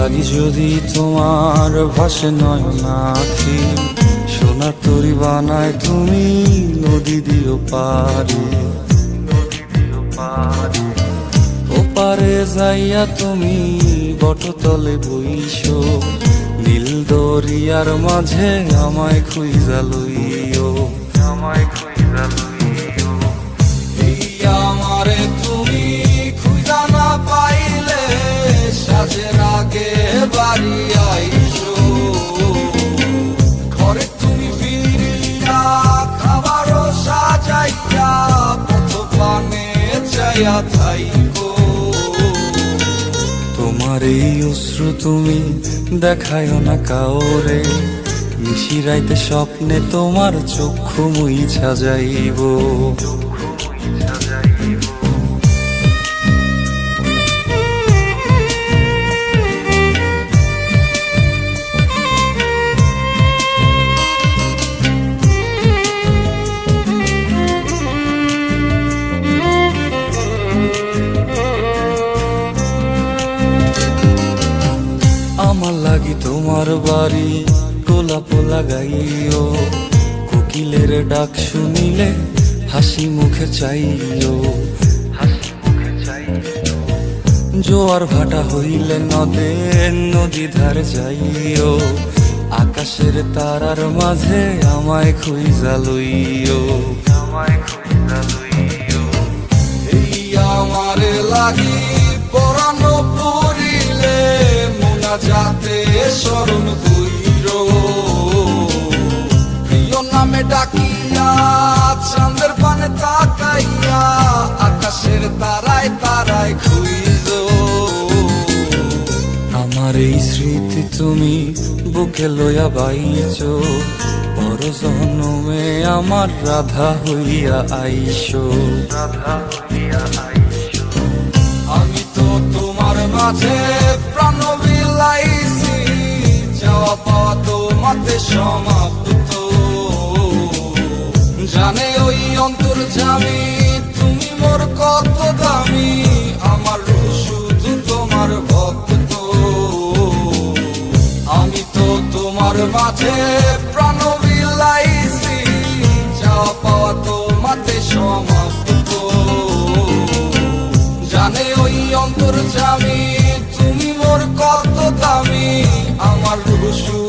লাগি যদি তোমার ভাসে নয়নাখি, সোনার তরি বানায় তুমি নদী দিও পারে। ওপারে যাইয়া তুমি বটতলে বইসো, নীল দরিয়ার মাঝে আমায় খুঁজা লইও, আমায় খুঁজা লইও। এই আমারে তুমি খুঁজা না পাইলে সাজের আগে বাড়ি আইসো, ঘরে তুমি ফিরিয়া খাবারও সাজাইয়া পথ পানে চাইয়া থাইকো। তোমার এই অশ্রু তুমি দেখায় না কাউরে, নিশিরাইতে স্বপ্নে তোমার চক্ষু মুইছা যাইব। আমার লাগি তোমার বাড়ি গোলাপ লাগাইও, কোকিলের ডাক শুনিলে হাসি মুখে চাইও, হাসি মুখে চাইও। জোয়ার ভাটা হইলে নদে নদী ধারে যাইও, আকাশের তারার মাঝে আমায় খুঁজা লইও, আমায় খুঁজা লইও। এই আমারে লাগি পরানো পড়িলে যাতে স্মরণ কইর, প্রিয় নামে ডাকিয়া চাঁদের পানে তাকাইয়া আকাশের তারায় তারায় খুঁজ। আমার এই স্মৃতি তুমি বুকে লইয়া বাইছ, বড় জনমে আমার রাধা হইয়া আইসো, রাধা হইয়া আইসো। আমি তো তোমার মাঝে প্রাণ বিলাইছি, যাওয়া পাওয়া তোমাতে সমাপ্ত। জানে ওই অন্তর্যামী তুমি মোর কত দামি, আমার শুধু তোমার ভক্ত। আমি তো তোমার মাঝে প্রাণ বিলাইছি, যাওয়া পাওয়া তোমাতে সমাপ্ত। জানে ওই অন্তর্যামী তুমি মোর কত দামি, আমার রূপ